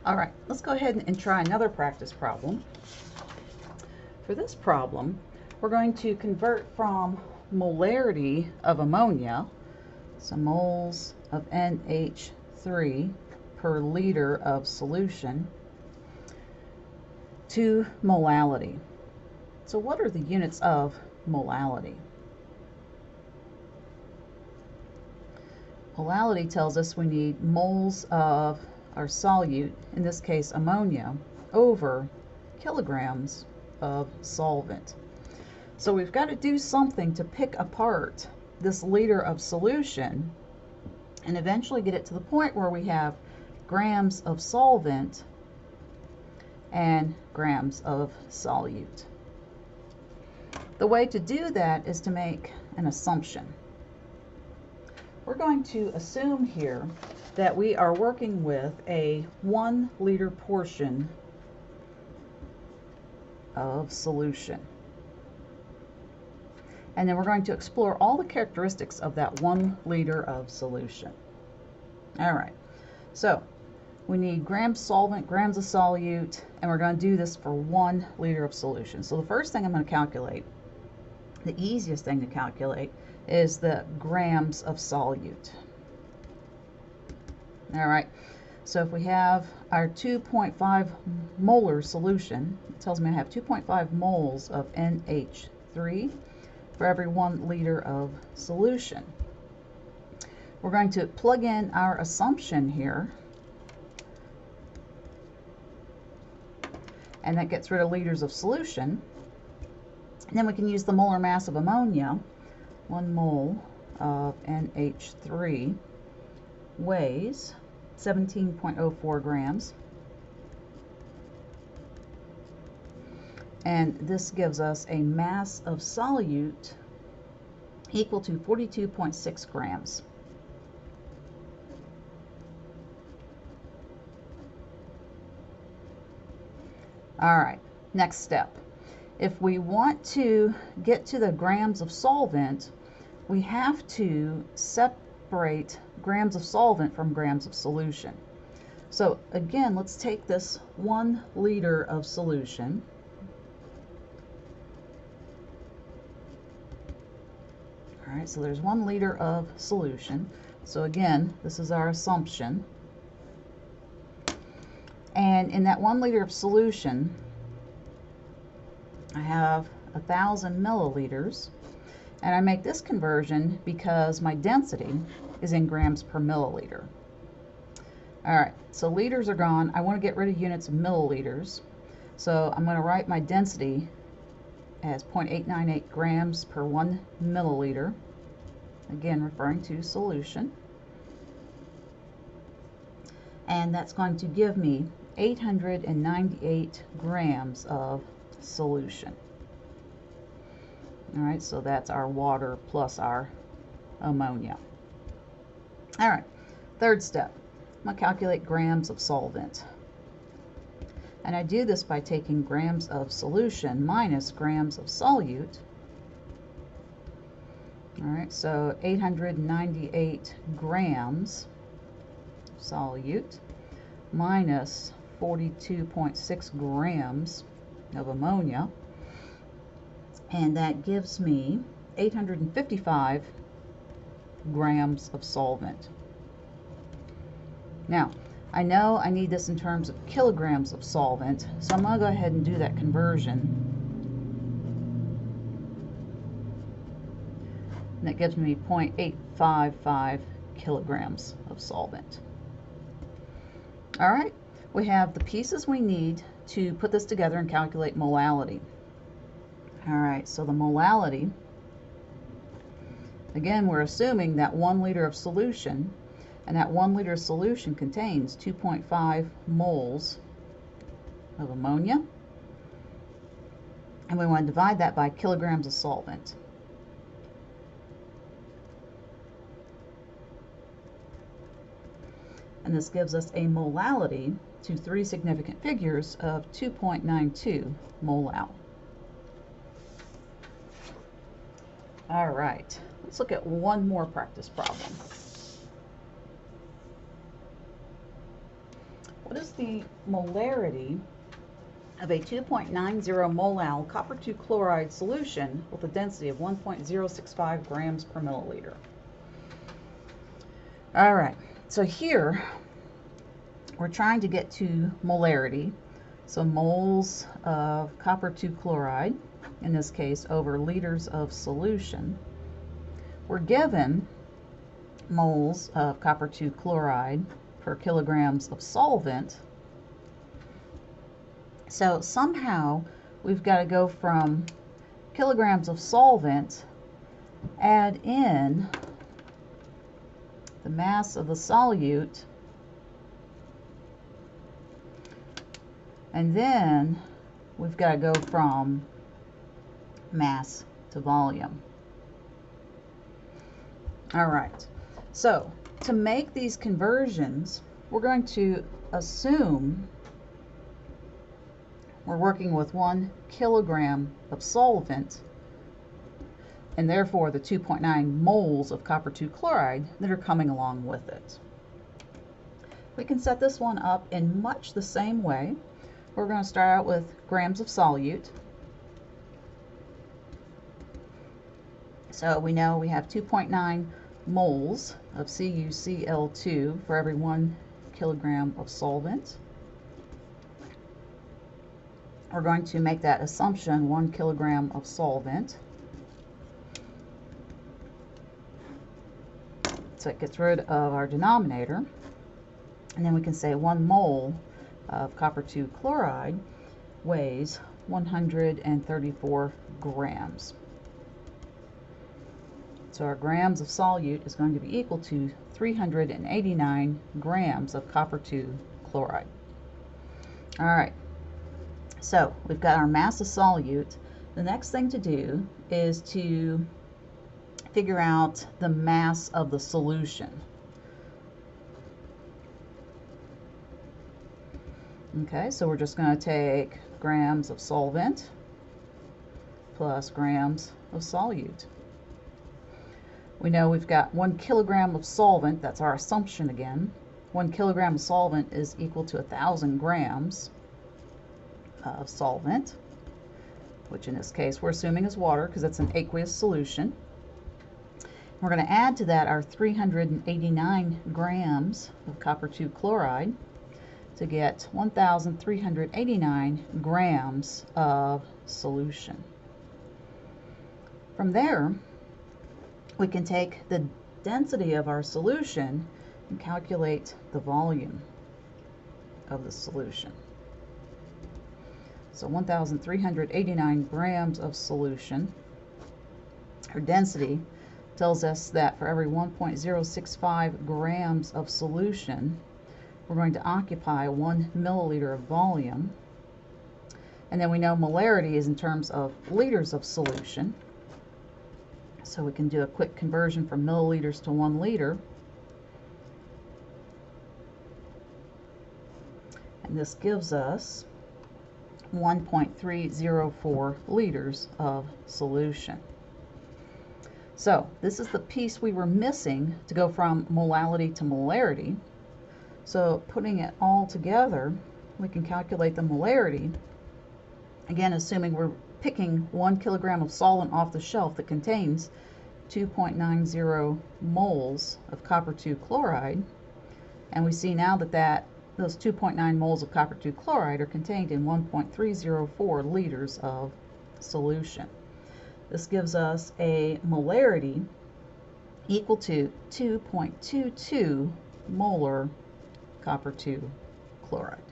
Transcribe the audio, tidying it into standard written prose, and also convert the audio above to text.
All right, let's go ahead and try another practice problem. For this problem, we're going to convert from molarity of ammonia, so moles of NH3 per liter of solution, to molality. So what are the units of molality? Molality tells us we need moles of our solute, in this case ammonia, over kilograms of solvent. So we've got to do something to pick apart this liter of solution and eventually get it to the point where we have grams of solvent and grams of solute. The way to do that is to make an assumption. We're going to assume here that we are working with a 1 liter portion of solution. And then we're going to explore all the characteristics of that 1 liter of solution. All right, so we need grams solvent, grams of solute, and we're going to do this for 1 liter of solution. So the first thing I'm going to calculate, the easiest thing to calculate, is the grams of solute. All right, so if we have our 2.5 molar solution, it tells me I have 2.5 moles of NH3 for every 1 liter of solution. We're going to plug in our assumption here, and that gets rid of liters of solution. And then we can use the molar mass of ammonia. 1 mole of NH3 weighs 17.04 grams. And this gives us a mass of solute equal to 42.6 grams. All right, next step. If we want to get to the grams of solvent, we have to separate grams of solvent from grams of solution. So again, let's take this 1 liter of solution. All right, so there's 1 liter of solution. So again, this is our assumption. And in that 1 liter of solution, I have 1,000 milliliters, and I make this conversion because my density is in grams per milliliter. All right, so liters are gone. I want to get rid of units of milliliters, so I'm going to write my density as 0.898 grams per 1 milliliter, again referring to solution, and that's going to give me 898 grams of solution. All right, so that's our water plus our ammonia. All right, third step, I'm going to calculate grams of solvent. And I do this by taking grams of solution minus grams of solute. All right, so 898 grams solute minus 42.6 grams of ammonia, and that gives me 855 grams of solvent. Now, I know I need this in terms of kilograms of solvent, so I'm going to go ahead and do that conversion. And that gives me 0.855 kilograms of solvent. All right, we have the pieces we need to put this together and calculate molality. All right, so the molality, again, we're assuming that 1 liter of solution, and that 1 liter of solution contains 2.5 moles of ammonia, and we want to divide that by kilograms of solvent. And this gives us a molality to 3 significant figures of 2.92 molal. All right, let's look at one more practice problem. What is the molarity of a 2.90 molal copper 2 chloride solution with a density of 1.065 grams per milliliter? All right, so here we're trying to get to molarity, so moles of copper 2 chloride, in this case, over liters of solution. We're given moles of copper 2 chloride per kilograms of solvent. So somehow we've got to go from kilograms of solvent, add in the mass of the solute, and then we've got to go from mass to volume. All right, so to make these conversions, we're going to assume we're working with 1 kilogram of solvent, and therefore the 2.9 moles of copper 2 chloride that are coming along with it. We can set this one up in much the same way. We're going to start out with grams of solute. So we know we have 2.9 moles of CuCl2 for every 1 kilogram of solvent. We're going to make that assumption 1 kilogram of solvent. So it gets rid of our denominator. And then we can say 1 mole of copper 2 chloride weighs 134 grams. So our grams of solute is going to be equal to 389 grams of copper 2 chloride. All right, so we've got our mass of solute. The next thing to do is to figure out the mass of the solution. Okay, so we're just going to take grams of solvent plus grams of solute. We know we've got 1 kilogram of solvent. That's our assumption again. 1 kilogram of solvent is equal to 1,000 grams of solvent, which in this case we're assuming is water because it's an aqueous solution. We're going to add to that our 389 grams of copper 2 chloride to get 1,389 grams of solution. From there, we can take the density of our solution and calculate the volume of the solution. So 1,389 grams of solution. Our density tells us that for every 1.065 grams of solution, we're going to occupy 1 milliliter of volume. And then we know molarity is in terms of liters of solution. So we can do a quick conversion from milliliters to 1 liter. And this gives us 1.304 liters of solution. So this is the piece we were missing to go from molality to molarity. So putting it all together, we can calculate the molarity, again assuming we're picking 1 kilogram of solvent off the shelf that contains 2.90 moles of copper 2 chloride, and we see now that those 2.9 moles of copper 2 chloride are contained in 1.304 liters of solution. This gives us a molarity equal to 2.22 molar copper 2 chloride.